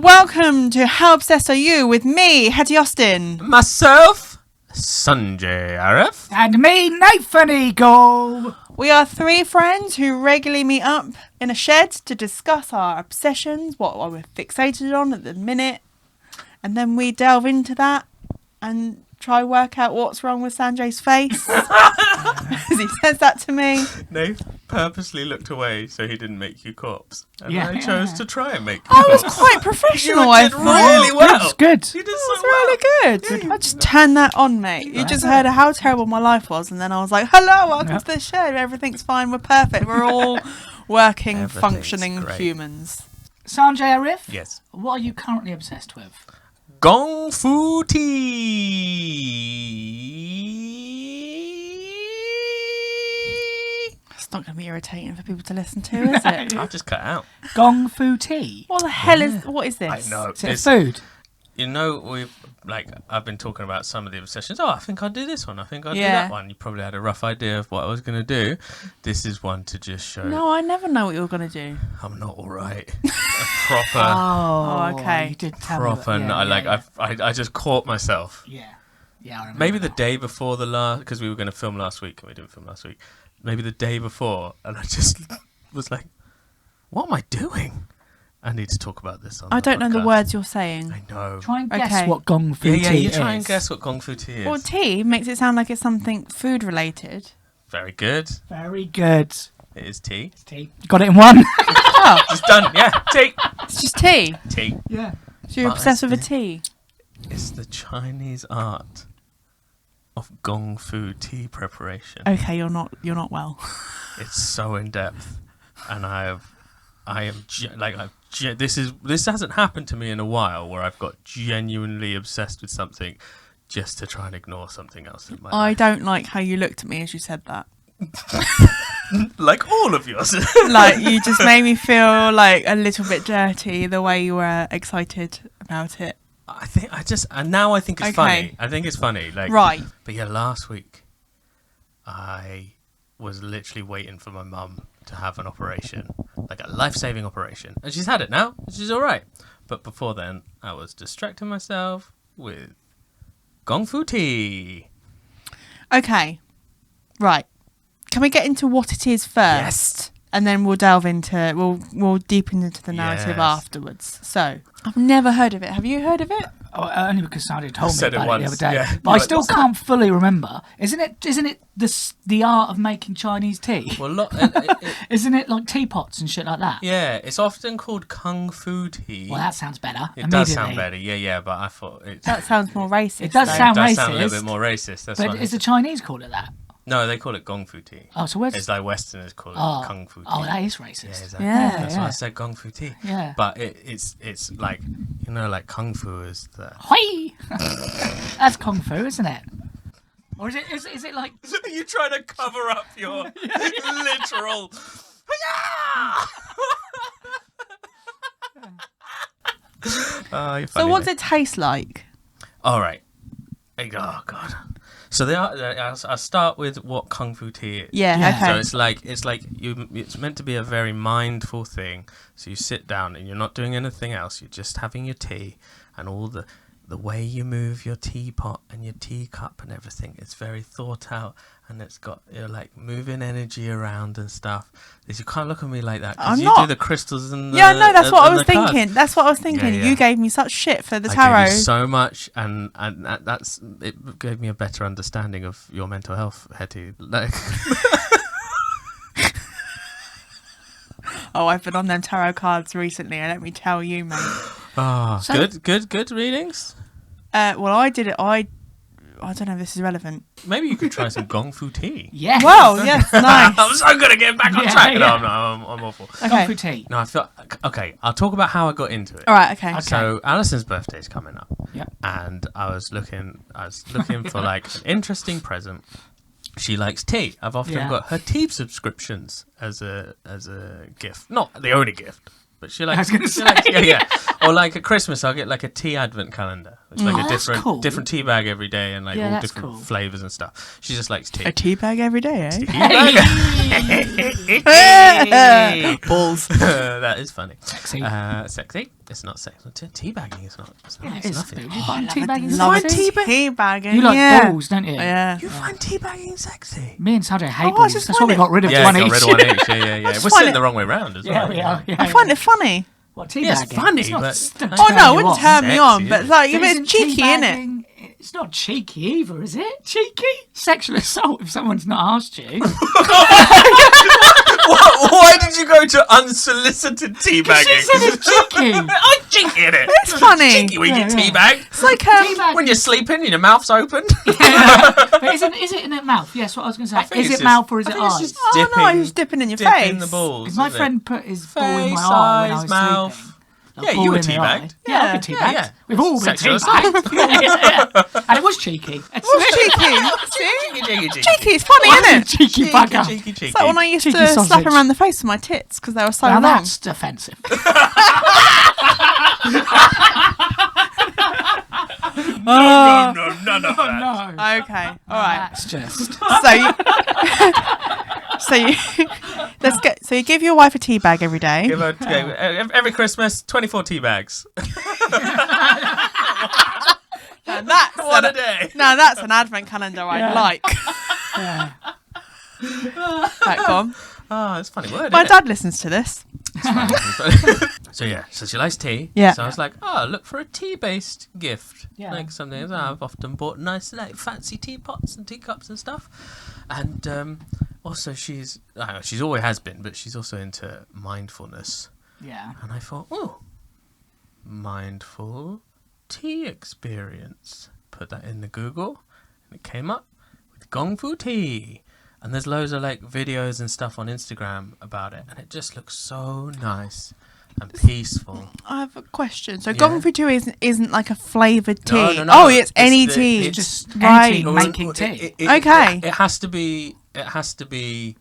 welcome to How Obsessed Are You with me, Hetty Austin. Myself, Sanjay Arif. And me, Nathan Eagle. We are three friends who regularly meet up in a shed to discuss our obsessions, what we're fixated on at the minute, and then we delve into that and try work out what's wrong with Sanjay's face. As he says that to me. Nate purposely looked away so he didn't make you corpse. And Yeah. I chose to try and make you I was corpse. quite professional, You I did thought. really well. That's good. You did It so was well. really good. Yeah, I just turned that on, mate. You just heard how terrible my life was, and then I was like, hello, welcome to the show. Everything's fine. We're perfect. We're all working, Everything's functioning great. humans. Sanjay Arif, Yes. what are you currently obsessed with? Gong Fu Tea. It's not going to be irritating for people to listen to, is it? I've just cut out. Gong Fu Tea. What the hell is... What is this? I know. Is it It's- food? You know, I've been talking about some of the obsessions. Oh, I think I'll do this one. I think I'll do Yeah. that one. You probably had a rough idea of what I was going to do. This is one to just show No, I never know what you're going to do. I'm not all right. A proper, Oh, okay. You did tell proper. me. I just caught myself. Yeah, I remember. Maybe the day before the last, because we were going to film last week and we didn't film last week. Maybe the day before, and I just was like, "What am I doing? I need to talk about this on I the don't know the podcast." words you're saying. I know. Try and guess Okay. what Gong Fu Yeah, Tea you is. try and guess what Gong Fu Tea is. Well, tea makes it sound like it's something food related. Very good. Very good. It is tea. It's tea. Got it in one. Oh, It's done. Yeah, tea. it's just tea. Tea. Yeah. So you're But obsessed with a it's- tea. It's the Chinese art of Gong Fu tea preparation. Okay, you're not well. It's so in depth, and this hasn't happened to me in a while where I've got genuinely obsessed with something just to try and ignore something else in my I life. don't like how you looked at me as you said that. Like all of yours. Like, you just made me feel like a little bit dirty the way you were excited about it. Now I think it's Okay. funny. I think it's funny. Like, Right. But yeah, last week I was literally waiting for my mum to have an operation, like a life-saving operation, and she's had it now. She's all right. But before then, I was distracting myself with Gong Fu tea. Okay. Right. Can we get into what it is first? Yes. And then we'll delve into, we'll deepen into the narrative Yes. afterwards. So, I've never heard of it. Have you heard of it? Oh, only because Sanjay told me Said it about it the once, other day. yeah. But You're I like, still "What's that?" can't fully remember. Isn't it the art of making Chinese tea? Well, Isn't it like teapots and shit like that? yeah, it's often called Kung Fu tea. Well, that sounds better. It does immediately. sound better, yeah, but I thought it That sounds more racist. It does though. sound does sound a racist, little bit more racist. That's But why. is the Chinese call it that? No, they call it Gong Fu tea. Oh, so where's... It's like Westerners call it Oh, Kung Fu tea. oh, that is Yeah, racist. exactly. Yeah, That's why I yeah. said Gong Fu tea. Yeah. But it's like, you know, like Kung Fu is the... Hui! That's Kung Fu, isn't it? Or is it like... Are you trying to cover up your literal... Oh, you're So funny, what's mate. it taste like? All right. Oh, God. So I'll start with what Kung Fu tea is. Yeah, Yeah. okay. So it's meant to be a very mindful thing. So you sit down and you're not doing anything else. You're just having your tea, and all the way you move your teapot and your teacup and everything. It's very thought out, and it's got, you're like moving energy around and stuff. You can't look at me like that, I'm because you not. do the crystals and the, Yeah, no, that's what I and was the cards. thinking. That's what I was thinking. Yeah. You gave me such shit for the I tarot. gave you so much, and it gave me a better understanding of your mental health, Hetty. Like, Oh, I've been on them tarot cards recently, and let me tell you, mate. So- good readings. Well, I did it. I don't know if this is relevant. Maybe you could try some Gong Fu tea. Yes! Well, yes, nice. I'm so good at getting back on Yeah, track. No, yeah. I'm awful. Kung Okay. Fu tea. No, I feel okay. I'll talk about how I got into it. All right. Okay. Okay. So Alison's birthday's coming up, Yep. and I was looking for like an interesting present. She likes tea. I've often Yeah. got her tea subscriptions as a gift. Not the only gift, but she likes. I was gonna she say. likes- yeah. Or like at Christmas, I'll get like a tea advent calendar. It's like a that's cool. different tea bag every day and like Yeah, all that's different cool. flavours and stuff. She just likes tea. A tea bag every day, eh? Balls. That is funny. Sexy. Sexy. It's not sexy. Teabagging is not. It's not. Yeah, It's it is. nothing. You find teabagging Love sexy? tea bagging. You like yeah. balls, don't you? Yeah. You find teabagging sexy? Me and Sajay hate I balls. just That's why we find got rid of Yeah, one got each. rid of one each. Yeah. We're find sitting it- the wrong way round as well. Yeah, we are. Yeah, I find it funny. What, teabagging? Yeah, it's funny, It's not- but- don't Oh turn no, it you wouldn't on. turn me on, Sexy, but isn't like But if isn't it's cheeky, innit? teabagging- It's not cheeky either, is it? Cheeky? Sexual assault if someone's not asked you. Why did you go to unsolicited She teabagging? said it's cheeky. I'm cheeky in it. It's funny. Cheeky when you Yeah, get yeah. teabagged. It's like Teabag- When you're sleeping and your mouth's open. But is it in the mouth? Yes, what I was going to say. think Is it's it just- mouth or is I it think it's eyes? just oh no, he was dipping in your face. dipping the balls. Because my isn't it? friend put his ball in my Face, eye when I eyes, was mouth. sleeping. Yeah, Ball you were in the eye. teabagged. Yeah, I've been Yeah. teabagged. Yeah. We've all been Sexual teabagged. Yeah. And it was cheeky. It's cheeky. Cheeky. Cheeky, it's funny, isn't it? Cheeky bugger. Cheeky. It's like when I used Cheeky to slap sausage. him around the face with my tits because they were so Now long. that's offensive. No, none of that. No. Okay, all right. That's just. So you give your wife a tea bag every day. Give her, every Christmas, 24 tea bags. And that's One a day. No, that's an advent calendar I'd Yeah. like. Yeah. Right, go on. Oh, it's a funny word. My isn't dad listens to this. it? So she likes tea. Yeah. So I was like, oh, look for a tea-based gift. Yeah. Like something. I've often bought nice, like fancy teapots and teacups and stuff. And also, she's always has been, but she's also into mindfulness. Yeah. And I thought, oh, mindful tea experience. Put that in the Google, and it came up with Gong Fu tea. And there's loads of like videos and stuff on Instagram about it, and it just looks so nice and peaceful. I have a question. So Yeah. gong fu tea isn't like a flavoured tea. No. Oh, it's any the- tea. it's Just Right. any tea making tea. Okay. It has to be. It has to be.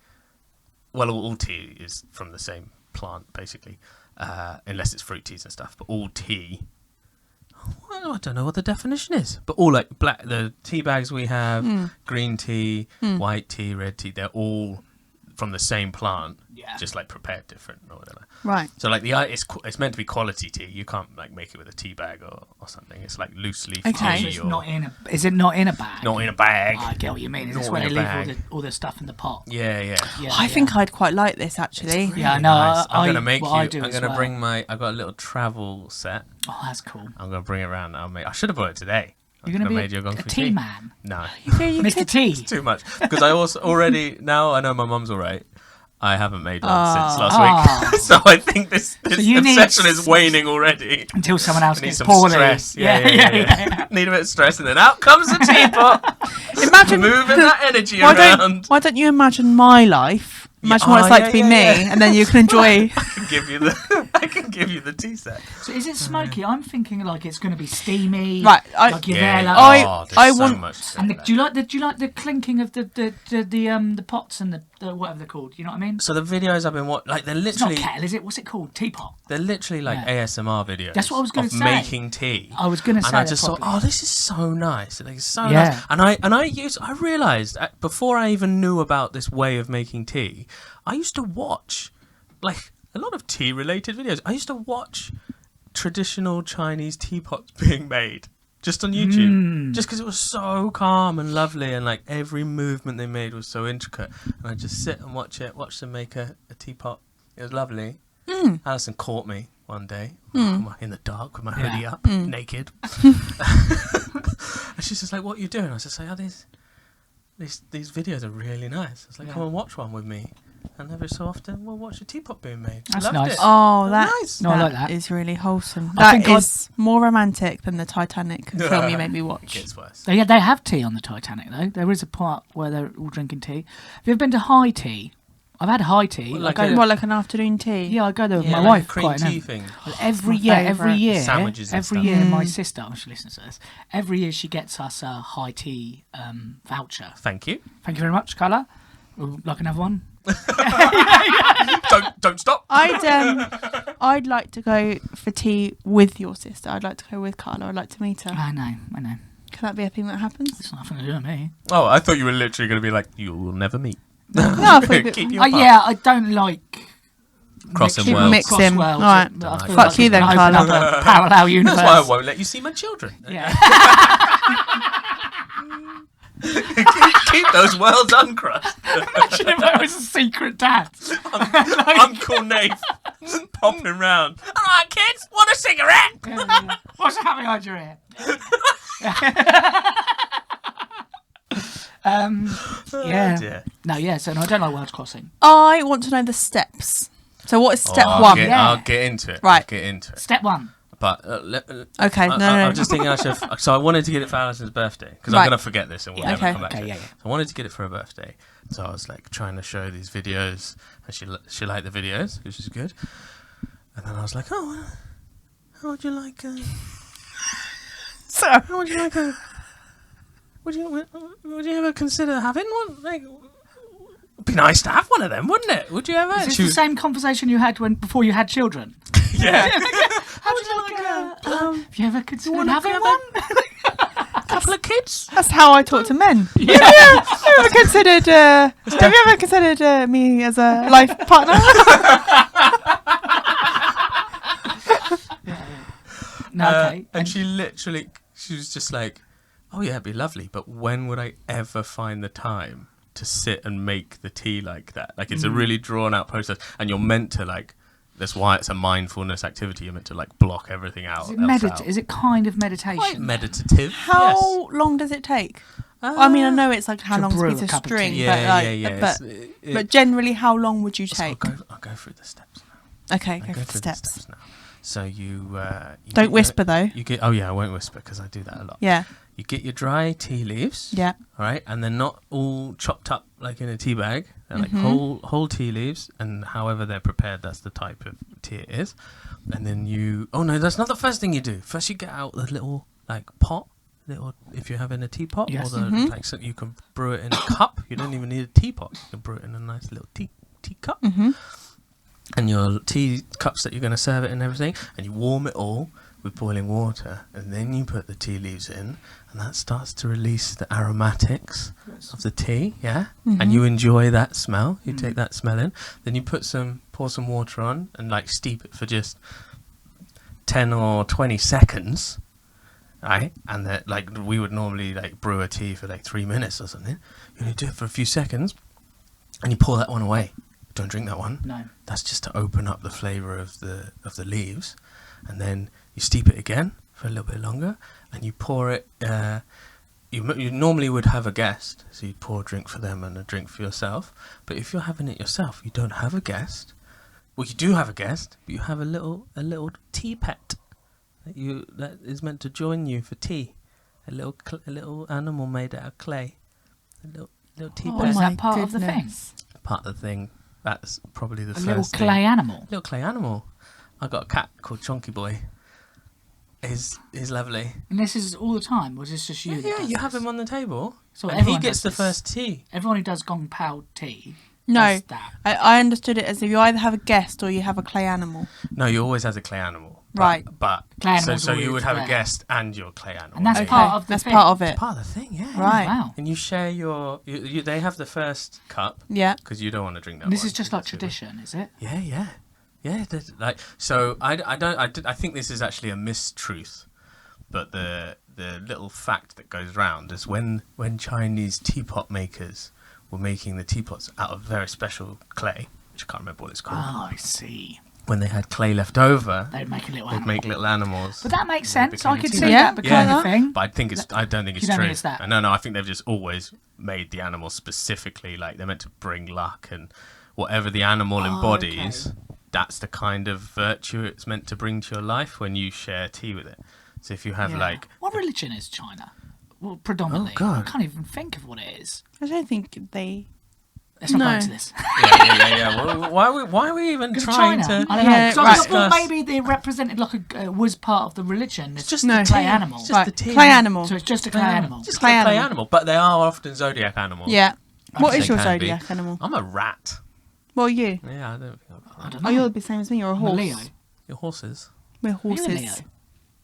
Well, all tea is from the same plant, basically, unless it's fruit teas and stuff. But all tea. Well, I don't know what the definition is, but all like the tea bags we have, green tea, white tea, red tea, they're all from the same plant, Yeah. just like prepared different or whatever. Right. So like it's meant to be quality tea. You can't like make it with a tea bag or something. It's like loose leaf Okay. tea It's or not in a. Is it not in a bag? not in a bag. I get what you mean. Is this Not where in they a leave bag. all the stuff in the pot? Yeah. Yeah, I yeah. think I'd quite like this actually. Yeah, no, I'm gonna make what I you. do I'm as gonna well. bring my. I got a little travel set. Oh, that's cool. I'm gonna bring it around. I should have brought it today. I You're going could to have be made you a Gong Fu tea man. No, Mr. T. it's too much. Because I also already now I know my mum's alright. I haven't made one since last Oh. week, so I think this you need obsession is waning already. Until someone else I need gets some poorly. stress. Yeah. Need a bit of stress, and then out comes the teapot. Imagine moving that energy why around. Why don't you imagine my life? Imagine what it's like to be me, and then you can enjoy. I can give you the tea set. So is it smoky? I'm thinking like it's going to be steamy. Right, Like you're there. Like, there's I so want- much to and say do you like the clinking of the pots and the whatever they're called? You know what I mean? So the videos I've been watching, like they're It's not literally, kettle, is it? What's it called? Teapot. they're literally like Yeah. ASMR videos. That's what I was gonna of say. making tea. I was going to say And I that just thought, properly. oh, this is so nice. Like, it's so Yeah. nice. And I realised before I even knew about this way of making tea, I used to watch like a lot of tea related videos. I used to watch traditional Chinese teapots being made just on YouTube, just because it was so calm and lovely, and like every movement they made was so intricate. And I just sit and watch them make a teapot. It was lovely. Alison caught me one day in the dark with my hoodie up, naked. And she's just like, "What are you doing?" I was just like, "Oh, these videos are really nice." It's like, "Come and watch one with me." And every so often, we'll watch a teapot being made. That's Loved nice. it. Oh, that Nice. No, I like that. is really wholesome. I think That is more romantic than the Titanic film you made me It watch. gets worse. They have tea on the Titanic though. There is a part where they're all drinking tea. Have you ever been to high tea? I've had high tea. Well, I like go a- there- Well, like an afternoon tea. yeah, I go there with Yeah, my like wife cream quite tea often. thing. Every my year, favourite. Sandwiches and every stuff. year, my sister, she listens to this. Every year, she gets us a high tea voucher. Thank you. Thank you very much, Carla. Would you like another one? Don't stop. I'd like to go for tea with your sister. I'd like to go with Carla. I'd like to meet her. I know. Can that be a thing that happens? It's nothing to do with me. Oh, I thought you were literally going to be like, you will never meet. No, I thought Keep you Yeah, I don't like crossing Keep worlds. mix him. Worlds. Right. I feel Fuck you it's then, gonna open Carla. up a parallel universe. That's why I won't let you see my children. Yeah. Keep those worlds uncrossed. Imagine if I was a secret dad. Uncle Nate popping round. All right, kids, want a cigarette? What's that behind your ear? Yeah. Dear. No, yeah, so no, I don't like worlds crossing. I want to know the steps. So what is step I'll one? I'll get into it. Right. I'll get into it. Step one. But Okay, no. I'm just thinking I should. So I wanted to get it for Alison's birthday because I'm Right. going to forget this and we'll Yeah, never okay. come back to Okay, it. yeah. So I wanted to get it for her birthday. So I was like trying to show these videos, and she liked the videos, which is good. And then I was like, oh, how would you like? So How would you like a? Would you ever consider having one? Like, it'd be nice to have one of them, wouldn't it? Would you ever? Is this the same conversation you had before you had children? Yeah. How would you like have you ever considered wanna having have one? couple of kids. that's how I talk to men. Have you ever considered me as a life partner? No, okay. And she was just like, oh yeah, it'd be lovely, but when would I ever find the time to sit and make the tea like that? Like, it's a really drawn out process, and you're meant to like, that's why it's a mindfulness activity. You're meant to like block everything out. Is it kind of meditation? Quite meditative. How long does it take? I mean, I know it's like how To long is a brew piece a of cup of string, tea. but like, yeah. but generally, how long would you So take? I'll go through the steps now. Okay, I'll go for the through steps. now. So you Don't whisper though. You get. Oh yeah, I won't whisper because I do that a lot. Yeah, You get your dry tea leaves. yeah. All right, and they're not all chopped up like in a tea bag. They're like Mm-hmm. whole tea leaves, and however they're prepared, that's the type of tea it is. And then you. Oh no, that's not the first thing you do. First, you get out the little like pot. If you're having a teapot, Yes. or like, so you can brew it in a cup. You don't even need a teapot. You can brew it in a nice little tea cup. Mm-hmm. And your tea cups that you're going to serve it in and everything, and you warm it all with boiling water, and then you put the tea leaves in, and that starts to release the aromatics of the tea, yeah? And you enjoy that smell. You take that smell in, then you pour some water on and like steep it for just 10 or 20 seconds, right? And that, like, we would normally like brew a tea for like 3 minutes or something. You do it for a few seconds, and you pour that one away. Don't drink that one. No. That's just to open up the flavour of the leaves, and then you steep it again for a little bit longer, and you pour it. You normally would have a guest, so you'd pour a drink for them and a drink for yourself. But if you're having it yourself, you don't have a guest. Well, you do have a guest, but you have a little tea pet that is meant to join you for tea. A little animal made out of clay. A little tea Oh, pet. is my that part of the thing? goodness. Part of the thing. That's probably the A first little thing. clay animal. Little clay animal. I got a cat called Chonky Boy. He's lovely. And this is all the time, or is this just you? that Yeah, does you have this? him on the table, So and he everyone gets the does this. first tea. Everyone who does gong pao tea. No, does that. I understood it as if you either have a guest or you have a clay animal. No, you always have a clay animal. Right. But Clay so animal's you would always have a there. guest and your clay animal. And that's Yeah. part of the That's thing. part of it. It's part of the thing, yeah. Right. Wow. And you share they have the first cup Yeah. because you don't want to drink that. And this one, is just like because it's tradition, is it? Yeah. Like, so I think this is actually a mistruth, but the little fact that goes round is when Chinese teapot makers were making the teapots out of very special clay, which I can't remember what it's called. Oh, I see. When they had clay left over, They'd make a little they'd animal. make little animals. But that makes and they sense. I became could tea see bags. Yeah, that becoming yeah. a thing. But I don't think it's You don't true. think it's that? No, I think they've just always made the animal specifically like they're meant to bring luck, and whatever the animal embodies, that's the kind of virtue it's meant to bring to your life when you share tea with it. So if you have Yeah. like, What religion is China? Well, predominantly. Oh, God. I can't even think of what it is. I don't think they. Let's not go No. into this. yeah. Well, why are we even Because trying China, to? I don't know. Yeah, 'Cause I right. thought, well, discuss- maybe they represented like was part of the religion. It's just No. a clay tea. animal. It's just Right, the tea. clay animal. So it's just a clay animal. Just Clay a clay animal. animal, but they are often zodiac animals. Yeah. What They is your can be. zodiac animal? I'm a rat. What are you? Yeah, I don't think I don't Oh, know. you're the same as me. You're a I'm a horse. Leo. Your horses. We're Are you a horses. Leo?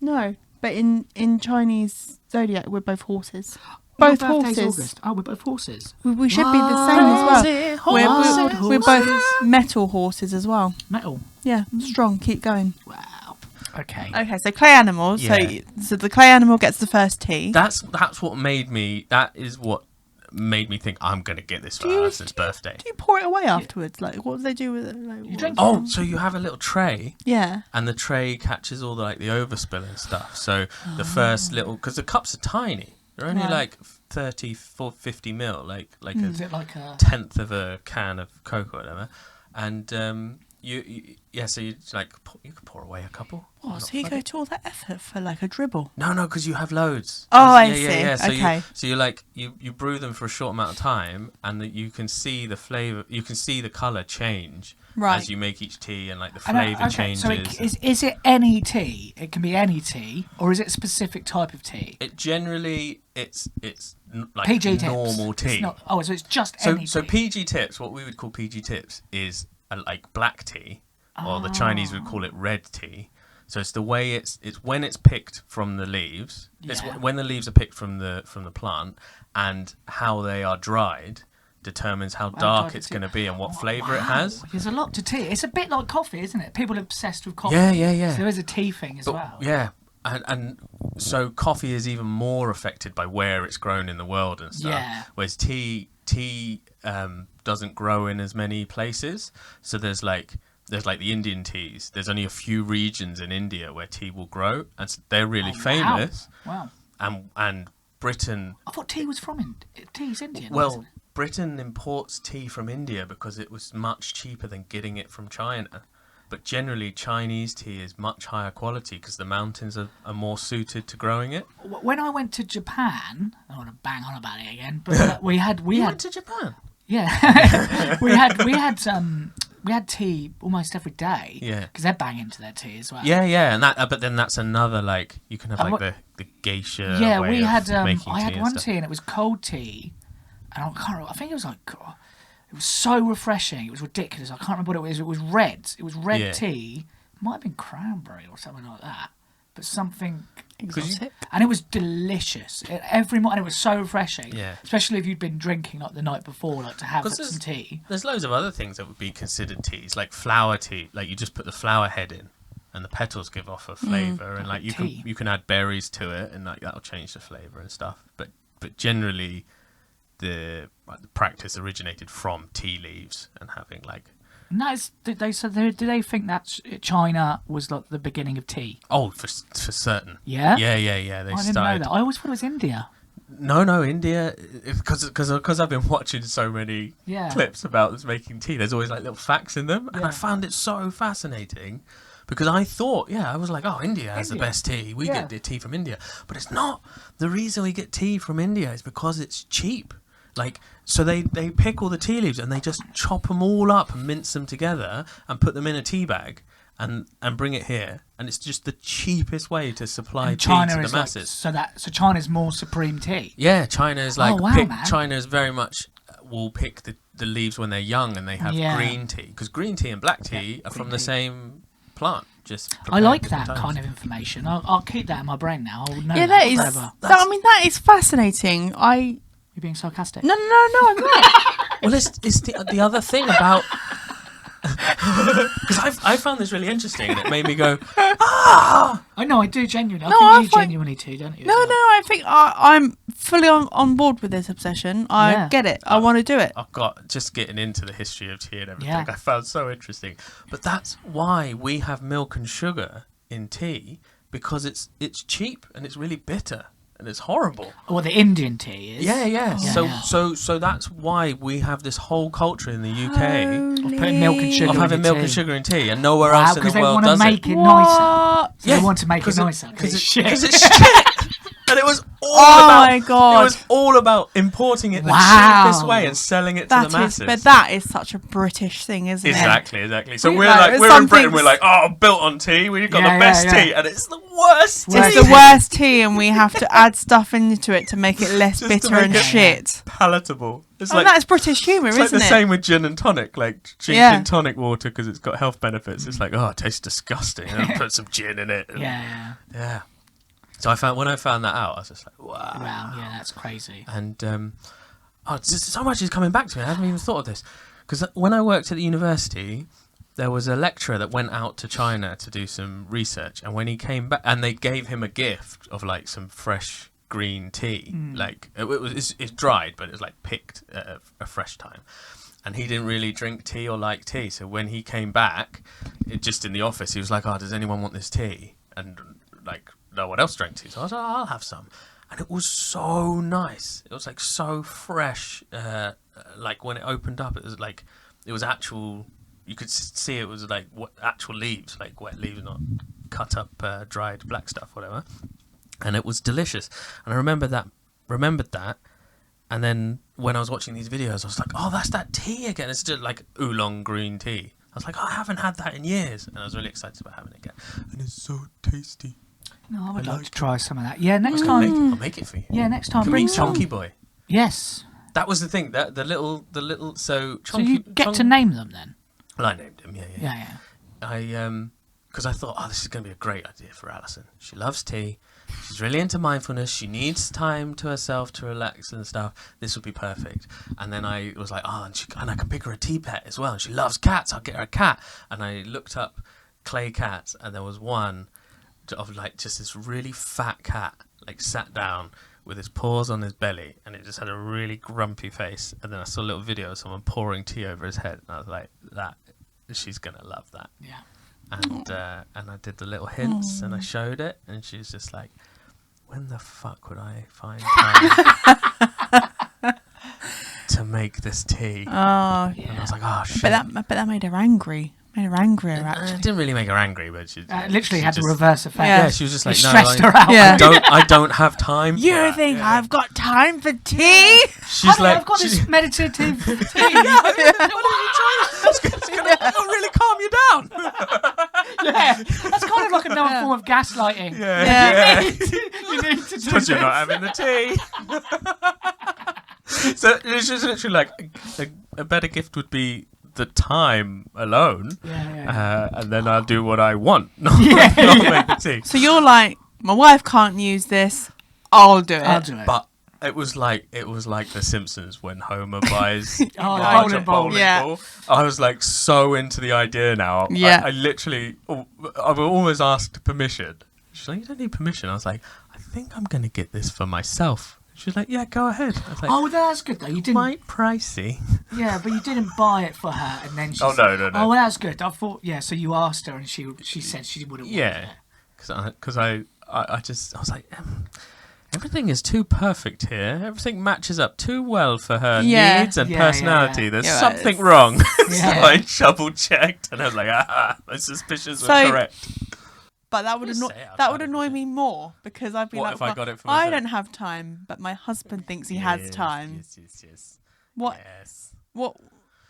No, but in Chinese zodiac, we're both horses. Your Both birthday's horses. August. Oh, we're both horses. We should be the same as well. We're both Horses. metal horses as well. Metal. Yeah, strong. Keep going. Wow. Okay. Okay, so clay animals. Yeah. So the clay animal gets the first tea. That's what made me. That is what made me think I'm gonna get this for Alison's birthday. Do you pour it away afterwards? Like, what do they do with it? Like, You drink Oh, so you have a little tray, Yeah. and the tray catches all the like the overspill and stuff. So the first little, because the cups are tiny, they're only Right. like 30, 50 mil, like Is a it like a... tenth of a can of Coke or whatever, and so you like you could pour away a couple. Oh, Not so you fuck go it. to all that effort for like a dribble? No, because you have loads. Oh, I Yeah, see. yeah. So Okay. you like you brew them for a short amount of time, and that you can see the flavor, you can see the color change Right. as you make each tea, and like the I know, flavor changes. So is it any tea? It can be any tea, or is it a specific type of tea? It generally it's like PG tips. normal tea. It's not, so it's just so any so tea. PG tips, what we would call PG tips, is like black tea, or the Chinese would call it red tea. So it's the way it's when it's picked from the leaves. It's Yeah. when the leaves are picked from the plant, and how they are dried determines how dark dried it's tea. going to be and what flavour Wow, it has. There's a lot to tea. It's a bit like coffee, isn't it? People are obsessed with coffee. Yeah. So there is a tea thing as well. Yeah, and so coffee is even more affected by where it's grown in the world and stuff. Yeah. Whereas tea doesn't grow in as many places. So there's like the Indian teas. There's only a few regions in India where tea will grow, and they're really famous. Wow. And Britain, I thought tea was from tea's Indian. well, isn't it? Britain imports tea from India because it was much cheaper than getting it from China. But generally, Chinese tea is much higher quality because the mountains are more suited to growing it. When I went to Japan, I don't want to bang on about it again, but we had You went to Japan? yeah, we had tea almost every day. Yeah. because they're banging to their tea as well. Yeah, and that. But then that's another like you can have And like what- the geisha. Yeah, way we of had. making I had and one stuff. tea and it was cold tea, and I can't remember. I think it was like it was so refreshing. It was ridiculous. I can't remember what it was. It was red. It was red Yeah. tea. It might have been cranberry or something like that, but something. Exotic. And it was delicious. Every morning, it was so refreshing. Yeah. Especially if you'd been drinking like the night before, like to have 'Cause some tea. There's loads of other things that would be considered teas, like flower tea. Like you just put the flower head in, and the petals give off a flavour, and like tea. you can add berries to it, and like that'll change the flavour and stuff. But generally, the practice originated from tea leaves and having like And that is, do they think that China was like the beginning of tea? for certain. Yeah? Yeah. They I didn't know started. that. I always thought it was India. No, India, because I've been watching so many Yeah. clips about us making tea. There's always like little facts in them, and I Yeah. found it so fascinating because I thought, I was like, oh, India has the India. best tea. We Yeah. get the tea from India, but it's not. The reason we get tea from India is because it's cheap. Like, so they pick all the tea leaves and they just chop them all up and mince them together and put them in a tea bag and bring it here. And it's just the cheapest way to supply And tea China to the is like, masses. so China's more supreme tea. Yeah, China is like Oh, wow, man. China is very much will pick the leaves when they're young and they have Yeah. green tea because green tea and black tea are green from the tea. same plant. Just I prepared like different that times. kind of information. I'll keep that in my brain now. I'll know Yeah, that that is. forever. That is fascinating. You're being sarcastic. No, I'm not. Well, it's the other thing about because I found this really interesting and it made me go, I know, I do genuinely. I No, think I you find- genuinely too, don't you? No, as well? I think I'm fully on board with this obsession. I Yeah. get it. I want to do it. I've got just getting into the history of tea and everything. Yeah. I found so interesting, but that's why we have milk and sugar in tea because it's cheap and it's really bitter and it's horrible. Well, the Indian tea is. Yeah. Yeah. So that's why we have this whole culture in the UK Of putting milk and sugar of in having your milk and tea. sugar in tea, and nowhere Wow, else in because the they world want to does make it. it nicer. What? So they want to make it nicer. Because it's shit. it's shit. And it was all Oh about. my God. It was all about importing it the Wow. cheapest way and selling it to That the masses. but that is such a British thing, isn't it? Exactly. So We we're like- like we're some in Britain. things- We're like, oh, built on tea. We've got Yeah, the best yeah. tea, and it's the worst tea. It's the worst tea, and we have to add stuff into it to make it less Just to bitter make and it shit. palatable. It's Oh, like that's British humour, it's like isn't the it? same with gin and tonic. Like drinking tonic water because it's got health benefits. It's like, oh, it tastes disgusting. I'll put some gin in it. Yeah. So when I found that out, I was just like, wow. Wow. Yeah, that's crazy. And so much is coming back to me. I haven't even thought of this because when I worked at the university, there was a lecturer that went out to China to do some research, and when he came back, and they gave him a gift of like some fresh green tea, like it's dried, but it's like picked at a fresh time. And he didn't really drink tea or like tea, so when he came back, just in the office, he was like, "Oh, does anyone want this tea?" And like no one else drank tea, so I was like, "I'll have some." And it was so nice. It was like so fresh. Like when it opened up, it was actual. You could see it was like actual leaves, like wet leaves, not cut up, dried black stuff, whatever. And it was delicious. And I remembered that. And then when I was watching these videos, I was like, oh, that's that tea again. It's just like oolong green tea. I was like, oh, I haven't had that in years. And I was really excited about having it again. And it's so tasty. No, I would I like like to try some of that. Yeah, next time. I'll make it for you. Yeah, next time. Can Bring we some. Chonky Boy? Yes. That was the thing. That the little. So Chonky. So you get to name them then? Well, I named him. Yeah. Yeah. Because I thought, oh, this is going to be a great idea for Alison. She loves tea. She's really into mindfulness. She needs time to herself to relax and stuff. This would be perfect. And then I was like, oh, and I can pick her a tea pet as well. And she loves cats. I'll get her a cat. And I looked up clay cats, and there was one of like just this really fat cat, like sat down with his paws on his belly, and it just had a really grumpy face. And then I saw a little video of someone pouring tea over his head, and I was like, she's gonna love that. Yeah. And I did the little hints, and I showed it, and she's just like, when the fuck would I find time to make this tea? Oh, And I was like, oh shit. but that made her angry. Made her angrier, It actually. didn't really make her angry, but she Literally had the just, reverse effect. Yeah, she was just like, It no, stressed like, her out. Yeah. I don't have time. for You that. think I've got time for tea? She's Honey, like, I've got this meditative tea. It's gonna really calm you down. Yeah, that's kind of like another form of gaslighting. Yeah. You need to do Because you're this. not having the tea. So it's just literally like a better gift would be the time alone, and then I'll do what I want, not make the tea. So you're like, my wife can't use this. I'll do it. I'll do it. But it was like The Simpsons when Homer buys the a bowling ball. Yeah. ball. I was like so into the idea now. Yeah. I literally, I've almost asked permission. She's like, you don't need permission. I was like, I think I'm going to get this for myself. She's like, yeah, go ahead. I was like, Oh, that's good though. You didn't. quite pricey. Yeah, but you didn't buy it for her, and then she. Oh, no. Oh, well, that's good. I thought. Yeah, so you asked her, and she said she wouldn't. Want Yeah. Because I was like, everything is too perfect here. Everything matches up too well for her Yeah. needs and Yeah, personality. yeah. There's Yeah, something it's- wrong. So Yeah. I double checked, and I was like, my suspicions were So- correct. But that would Just annoy say it, that would I'd annoy have me more because I'd be What like, if I well, got it for I myself? don't have time, but my husband thinks he has time. Yes. What? Yes. What?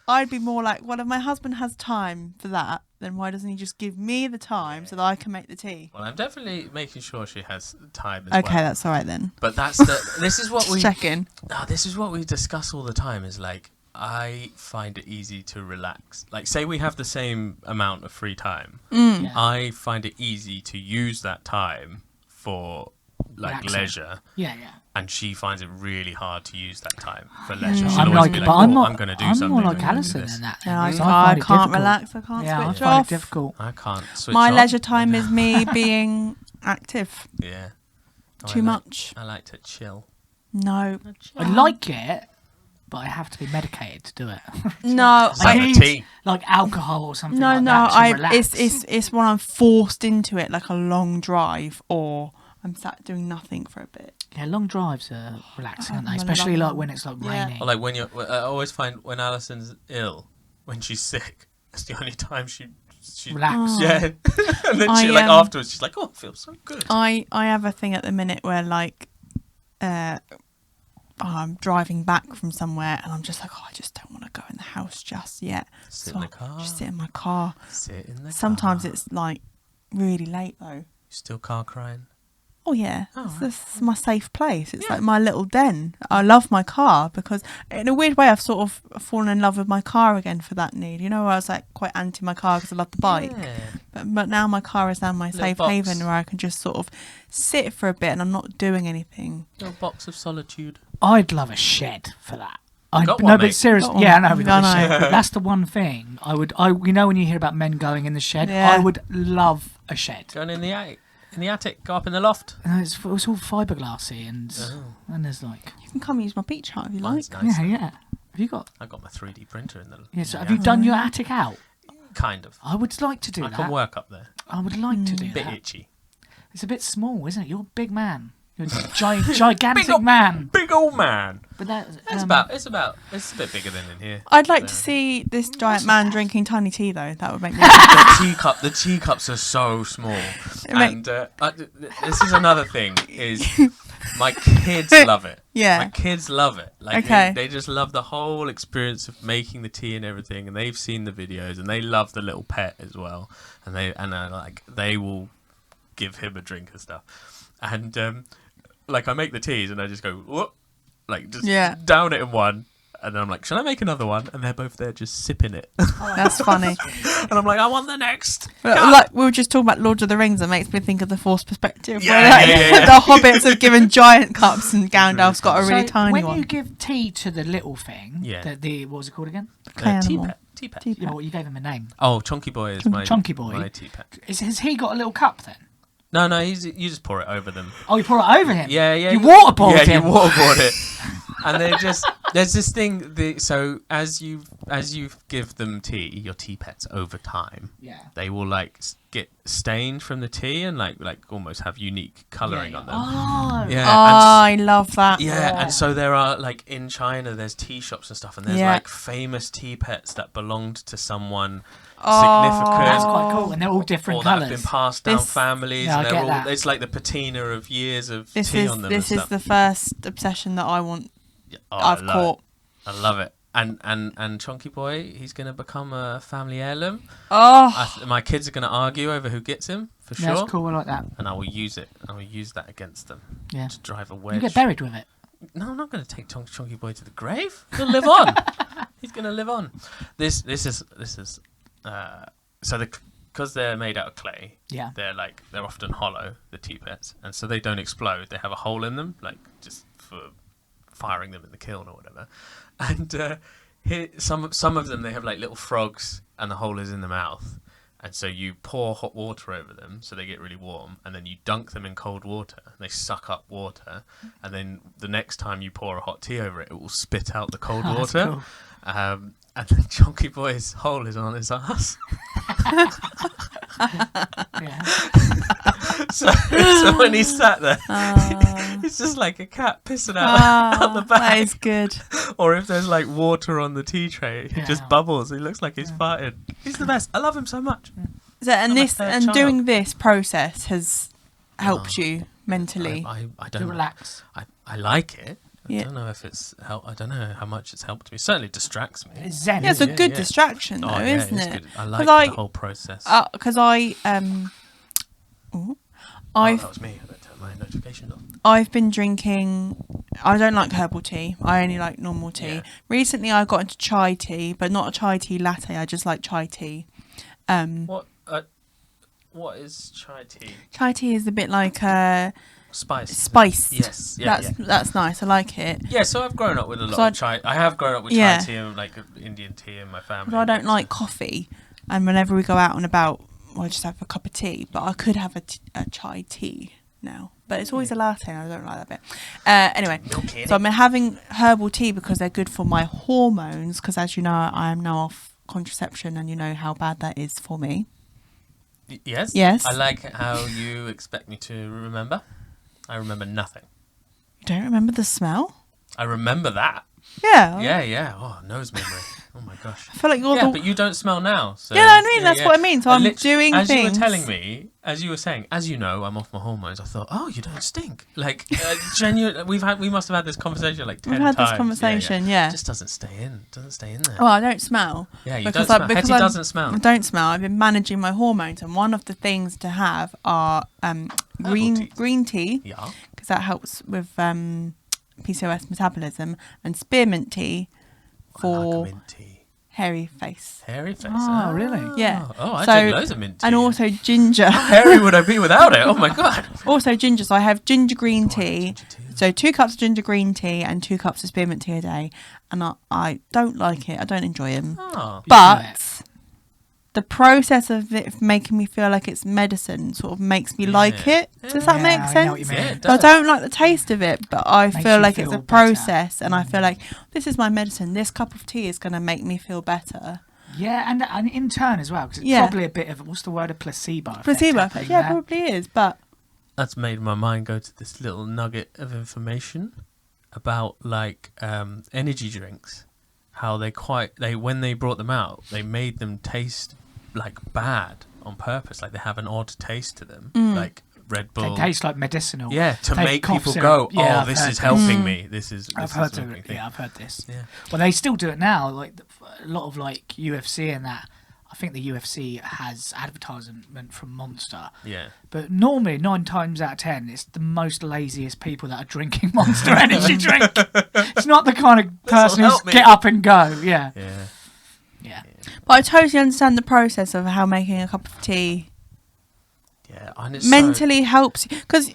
I'd be more like, well, if my husband has time for that, then why doesn't he just give me the time so that I can make the tea? Well, I'm definitely making sure she has time as Okay, well. that's all right then. But this is what we Check in. this is what we discuss all the time. Is like I find it easy to relax. Like, say we have the same amount of free time. Yeah. I find it easy to use that time for like Relaxing. leisure, Yeah. and she finds it really hard to use that time for leisure. Mm. She'll I'm always like, be but like, I'm "Oh, not. I'm going to do I'm something. more I'm like gonna do Alison this." than that. Yeah, I I can't find it difficult. relax. I can't Yeah, I switch find off. it difficult. I can't switch My off. leisure time is me being active. Yeah. Oh, Too much. I like to chill. No. I like it, but I have to be medicated to do it. No. It's like I the need tea. like alcohol or something. No, like no. that to relax. It's when I'm forced into it, like a long drive, or I'm sat doing nothing for a bit. Yeah, long drives are relaxing, aren't they? I Especially love like them. when it's like Yeah. raining. Or like when I always find when Alison's ill, when she's sick, that's the only time she Relax. Oh. Yeah. And then she I, like afterwards she's like, oh, it feels so good. I have a thing at the minute where like I'm driving back from somewhere and I'm just like, oh, I just don't want to go in the house just yet. Sit So in the car. Just sit in my car. Sit in the Sometimes car. it's like really late though. still car crying? Oh yeah, Oh, this is my safe place. It's Yeah. like my little den. I love my car because, in a weird way, I've sort of fallen in love with my car again for that need. You know, where I was like quite anti my car because I love the bike, Yeah. but now my car is now my Little safe box. haven where I can just sort of sit for a bit and I'm not doing anything. Little box of solitude. I'd love a shed for that. Got No, one, but mate. seriously, Got yeah, I one. know. We got a I know. shed, but that's the one thing you know, when you hear about men going in the shed, Yeah. I would love a shed. Going in the attic. In the attic, go up in the loft. And it's all fiberglassy, and there's like, You can come use my beach hut if you like. That's nice. yeah. Have you got? I got my 3D printer in the. Yeah. So in have the you done your attic out? attic. Kind of. I would like to do I that. can work up there. I would like to do Bit that. itchy. It's a bit small, isn't it? You're a big man. You're a gigantic man. Big old man. But that, It's a bit bigger than in here. I'd like to see this giant man drinking tiny tea though. That would make me. The teacups are so small. Make- And this is another thing is my kids love it. Yeah. My kids love it. Like Okay. they just love the whole experience of making the tea and everything, and they've seen the videos and they love the little pet as well. And they will give him a drink and stuff. And like I make the teas and I just go whoop, like just Yeah. down it in one. And then I'm like, shall I make another one? And they're both there just sipping it. That's funny. And I'm like, I want the next. But, like we were just talking about Lord of the Rings, it makes me think of the Forced Perspective. Yeah, where, like, yeah. the hobbits have given giant cups and Gandalf's got a really so tiny when one. you give tea to the little thing, Yeah. the what was it called again? Clay animal. Teapot. Tea Yeah, well, you gave him a name. Oh, Chunky Boy is my Chunky Boy. my teapot. Has he got a little cup then? No, you just pour it over them. Oh, you pour it over him. Yeah. You waterboard him. you waterboard it. And they just there's this thing. So as you give them tea, your tea pets over time, Yeah. they will like get stained from the tea and like almost have unique colouring on them. Oh. Yeah. Oh, I love that. Yeah, and so there are like in China, there's tea shops and stuff, and there's Yeah. like famous tea pets that belonged to someone Oh. significant. That's quite cool, and they're all different or that have colours. been passed down This- families. Yeah, I and they're get all, that. It's like the patina of years of This tea is on them. this and is stuff. the first obsession that I want. Yeah, I I've love caught. it. I love it. And Chunky Boy, he's gonna become a family heirloom. Oh, My kids are gonna argue over who gets him for sure. That's cool. I like that. And I will use it. I will use that against them Yeah. to drive a wedge. You get buried with it. No, I'm not going to take Chunky Boy to the grave. He'll live on. He's going to live on. This is so because they're made out of clay. Yeah. They're often hollow, the teapots, and so they don't explode. They have a hole in them, like just for firing them in the kiln or whatever. And some of them they have like little frogs, and the hole is in the mouth. And so you pour hot water over them so they get really warm, and then you dunk them in cold water. And they suck up water, and then the next time you pour a hot tea over it, it will spit out the cold Oh, that's water. cool. And then Chunky Boy's hole is on his ass. Yeah. so when he's sat there, Oh. it's just like a cat pissing out the That bag. is good. Or if there's like water on the tea tray, it just Yeah. bubbles. He looks like he's farted. He's the best. I love him so much. So, and my this third and child. doing this process has helped you mentally. I To don't relax. I like it. I Yeah. don't know if it's help. I don't know how much it's helped me. It certainly distracts me. It's zen. Yeah, it's a isn't it? good yeah. distraction though, Oh, yeah, isn't it's it? good. I like I- the whole process. Because I've Oh, that was me. I better turn my notifications off. been drinking. I don't like herbal tea. I only like normal tea. Yeah. Recently, I got into chai tea, but not a chai tea latte. I just like chai tea. What is chai tea? Chai tea is a bit like Spice. spiced. Yes. Yeah. That's nice. I like it. Yeah, so I've grown up with a lot So of chai. I have grown up with Yeah. chai tea and like Indian tea in my family. But I don't like coffee, and whenever we go out and about, I just have a cup of tea. But I could have a chai tea now. But it's always a latte, and I don't like that bit. Anyway, Milk in so it. I'm having herbal tea because they're good for my hormones. Because as you know, I am now off contraception, and you know how bad that is for me. Yes. Yes. I like how you expect me to remember. I remember nothing. You don't remember the smell? I remember that. Yeah. Yeah. Oh, nose memory. Oh my gosh. I feel like you're Yeah, the. but you don't smell now. So, Yeah, I mean, that's what I mean. So I'm doing as things. you were telling me, as you were saying, as you know, I'm off my hormones. I thought, oh, you don't stink. Like, genuine. We must have had this conversation like 10 times. We've had this conversation, yeah. It just doesn't stay in. Doesn't stay in there. Oh, I don't smell. Yeah, you because don't smell. Hetty doesn't smell. I don't smell. I've been managing my hormones, and one of the things to have are green tea, Yeah. because that helps with PCOS metabolism, and spearmint tea I for like a mint tea. hairy face. Hairy face. Oh, really? Yeah. Oh, I So- drink loads of mint tea. And also ginger. How hairy would I be without it? Oh my god. Also ginger. So I have ginger green Oh, I like tea. ginger tea. So 2 cups of ginger green tea and 2 cups of spearmint tea a day. And I don't like it. I don't enjoy them. Oh. But the process of it making me feel like it's medicine sort of makes me like it. Does that Yeah, make I sense? know what you mean. Yeah, it So I does. don't like the taste of it, but I Makes feel you like feel it's a better. process, and I feel like this is my medicine. This cup of tea is going to make me feel better. Yeah, and in turn as well, because it's Yeah. probably a bit of, what's the word, a placebo effect Placebo happening effect, yeah, there. probably is. But That's made my mind go to this little nugget of information about like energy drinks. How they when they brought them out, they made them taste like bad on purpose. Like they have an odd taste to them, like Red Bull. They taste like medicinal. Yeah, to Take make cough people syrup. go, Yeah, oh, I've this heard is this. helping me. This is. I've this heard is making me it. think. Yeah, I've heard this. Yeah. Well, they still do it now. Like a lot of like UFC and that. I think the UFC has advertisement from Monster, Yeah. but normally 9 times out of 10, it's the most laziest people that are drinking Monster energy drink. It's not the kind of person who's help me. get up and go. Yeah, Yeah. yeah. but I totally understand the process of how making a cup of tea Yeah. And it's mentally helps, because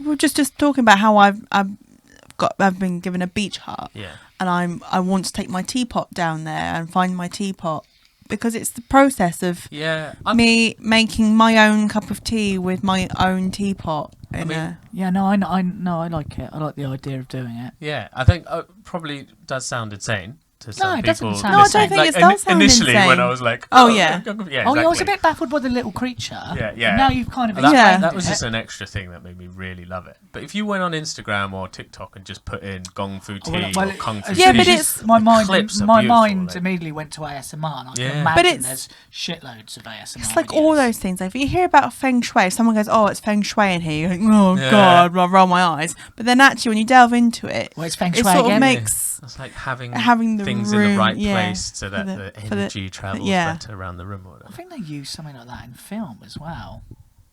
we're just talking about how I've been given a beach hut, So, yeah. and I want to take my teapot down there and find my teapot, because it's the process of Yeah. me making my own cup of tea with my own teapot. Yeah, no, I like it. I like the idea of doing it. Yeah. I think it probably does sound insane to some it people. doesn't sound No, I don't insane. think Like, it does sound initially insane. when I was like, Oh, yeah. yeah, Oh, yeah, I was a exactly. bit baffled by the little creature. Yeah, yeah. And now you've kind of That, Yeah. that was it. just an extra thing that made me really love it. But if you went on Instagram or TikTok and just put in gong fu tea Well, or kung fu Yeah, tea, but it's- my mind. clips are My beautiful, mind like- immediately went to ASMR, and I Yeah. can But imagine it's- there's shitloads of ASMR. It's like videos. all those things. Like, if you hear about feng shui, if someone goes, "Oh, it's feng shui in here," you're like, "Oh Yeah. God," I roll my eyes. But then actually, when you delve into it, Well, it's feng it shui sort again. of makes it's like having having the things in room, the right yeah, place so that for the for the- energy travels yeah. better around the room or I whatever. think they use something like that in film as well.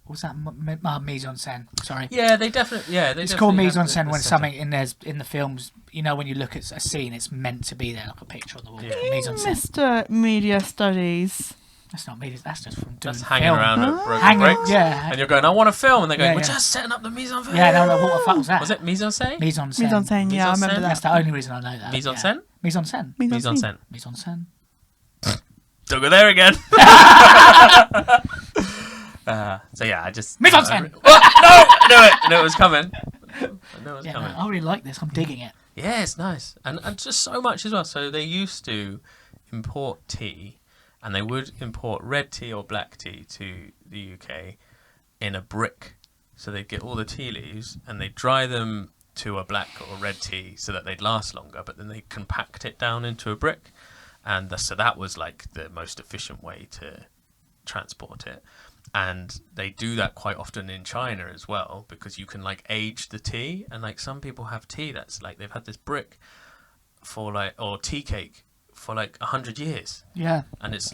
Or was that mise en scène? Sorry. Yeah, they definitely. Yeah, they It's called definitely mise en have scène the when setup. something in the films. You know, when you look at a scene, it's meant to be there, like a picture on the wall. Yeah. Mise en scène. Mr. Media Studies. That's not media. That's just from doing That's hanging film. around at broken Hanging, bricks. yeah. And you're going, I want to film, and they're going, Yeah, we're yeah. just setting up the mise en scène. Yeah, no, what the fuck was that? Was it mise en scène? Mise en scène? Mise en scène. Yeah, I Mise en remember scène? that. That's the only reason I know that. Mise en yeah. scène? Mise en scène. Mise en scène. Mise en scène. Don't go there again. So yeah, I just. Mise en scène. No, I knew it. I knew it was coming. I knew it was Yeah, coming. no, I really like this. I'm digging it. Yeah, it's nice. And just so much as well. So they used to import tea, and they would import red tea or black tea to the UK in a brick. So they'd get all the tea leaves and they'd dry them to a black or red tea so that they'd last longer, but then they'd compact it down into a brick. And so that was like the most efficient way to transport it. And they do that quite often in China as well, because you can like age the tea, and like some people have tea that's like they've had this brick for like, or tea cake for like 100 years, Yeah. and it's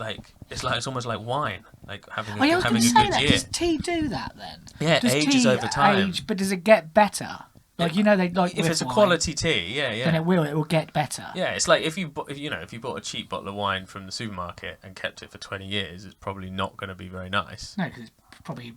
almost like wine, like having I was having going to a say good that. year. Does tea do that then? Yeah, it Does ages tea over time. age, but does it get better? Like, you know, they like If with it's a wine, quality tea, yeah, then yeah. it will get better. Yeah, it's like if you bought a cheap bottle of wine from the supermarket and kept it for 20 years, it's probably not going to be very nice. No, because it's probably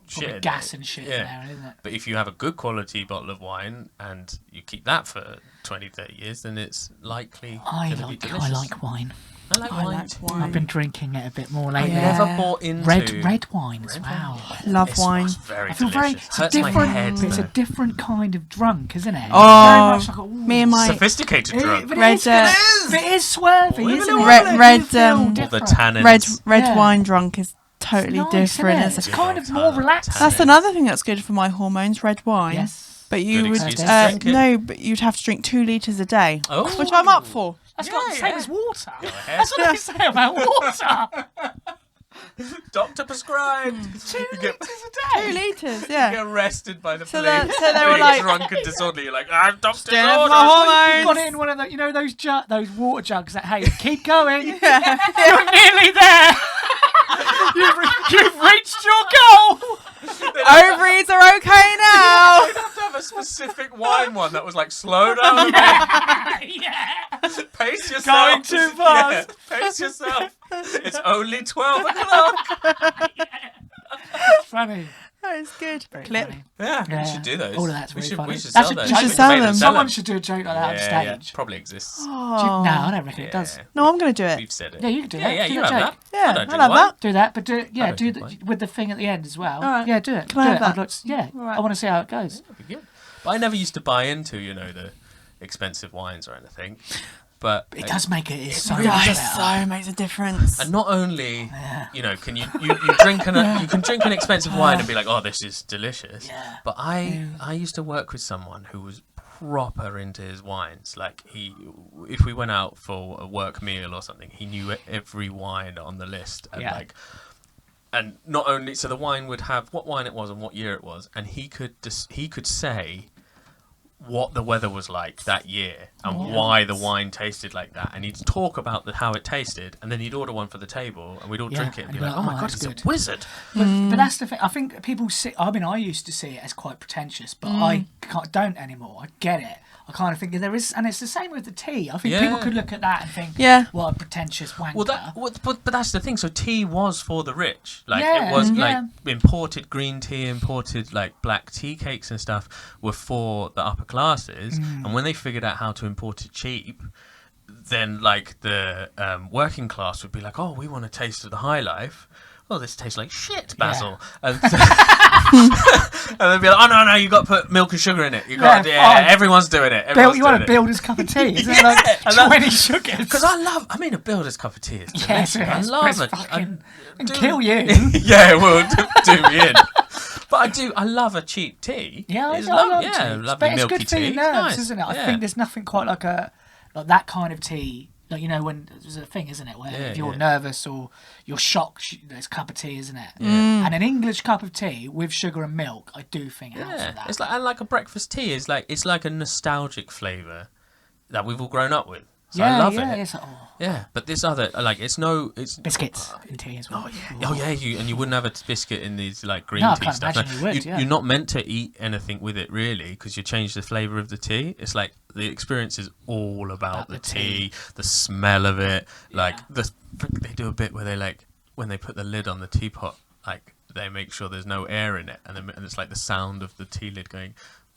Shit in gas it. and shit Yeah. in there, isn't it? But if you have a good quality bottle of wine and you keep that for 20, 30 years, then it's likely I going to be delicious. like wine. I like I wine like too. wine. I've been drinking it a bit more I lately. Yeah. never bought into Red wine as Red well. wine. Love It wine. smells very I feel very. delicious. It's a Hurts my different. head, It's a though. different kind of drunk, isn't it? It's Oh, very much like a, ooh. me and my Sophisticated drunk. But Red, it is swervy, Leave it isn't it? alone. Red- You red, feel um, All the different. tannins. red Yeah. wine drunk is totally Nice, different. isn't it? Isn't It's it? kind of Good more old relaxed. Italian. That's another thing that's good for my hormones. Red wine. Yes. But you Good would excuse to drink it. no, but you'd have to drink 2 litres a day, Oh. which I'm up for. That's Yeah, not the same yeah. as water. ahead. That's what they say about water. Doctor prescribed. 2 You get, litres a 2 day. litres, you yeah. get arrested by the So police. they were Being like- drunk and disorderly. You're like, I'm doctor's Stand for order. hormones. You got it in one of the, those water jugs that, hey, keep going. You're nearly there. You've reached your goal. Ovaries are okay now. You'd have to have a specific wine one that was like, slow down, Yeah. pace yourself. Going too fast. Yeah, pace yourself. It's only 12 o'clock. It's funny. That is good. Very Clip. funny. Yeah, Yeah. we should do those. All of that's we really should, funny. We should That's sell a- those. you should sell Make them. Someone should do a joke like that on Yeah, yeah, stage. probably exists. Oh. No, I don't reckon it does. Yeah. No, I'm going to do it. We've said it. Yeah, you can do Yeah, that. yeah, Do you that have joke. that. Yeah, don't I drink love wine. that. Do that, but do it. Yeah, don't do drink wine. with the thing at the end as well. All right. Yeah, do it. Can I do have it. that? I'd like to- yeah, All right. I want to see how it goes. That'd be good. But I never used to buy into, the expensive wines or anything. But It does make it so much Yeah, better. so makes a difference. and not only, Yeah. can you drink you can drink an expensive wine and be like, oh, this is delicious. Yeah. But I used to work with someone who was proper into his wines. Like if we went out for a work meal or something, he knew every wine on the list and Yeah. and not only so the wine would have what wine it was and what year it was, and he could say what the weather was like that year and why the wine tasted like that, and he'd talk about how it tasted, and then he'd order one for the table and we'd all Yeah, drink it and and be you'd like, be oh my like, god, that's it's good. a wizard. But that's the thing. I think people see. I mean, I used to see it as quite pretentious, but I don't anymore. I get it. I kind of think that there is, and it's the same with the tea. I think Yeah. people could look at that and think, Yeah. what a pretentious wanker. Well, but that's the thing. So tea was for the rich. Like Yeah, it was yeah. like imported green tea, imported like black tea cakes and stuff were for the upper classes. And when they figured out how to import it cheap, then like the working class would be like, oh, we want a taste of the high life. Oh, this tastes like shit, Basil. And, and they'd be like, oh no, you got to put milk and sugar in it. You got, Yeah, fine. everyone's doing it. You want a builder's cup of tea, isn't it? Yeah, Like and that- 20 sugars. Because a builder's cup of tea is delicious. Yes, it I is. love It's it. fucking and do- kill you. Yeah, it will do me in. But I love a cheap tea. Yeah, It's I lo- love yeah, tea. lovely But it's milky good for tea. your It's nerves, nice. isn't it? I Yeah. think there's nothing quite like that kind of tea. Like, when there's a thing, isn't it? Where Yeah, if you're yeah. nervous or you're shocked, there's a cup of tea, isn't it? And an English cup of tea with sugar and milk, I do think it helps Yeah, with that. it's like a breakfast tea. It's like a nostalgic flavour that we've all grown up with. So I love it. It's like, Yeah, but this other it's biscuits in tea as well. Oh yeah, you wouldn't have a biscuit in these like green No, I tea can't stuff. imagine you would, yeah. You're not meant to eat anything with it really, because you change the flavour of the tea. It's like the experience is all about the tea, the smell of it. Like they do a bit where they like when they put the lid on the teapot, like they make sure there's no air in it, and it's like the sound of the tea lid going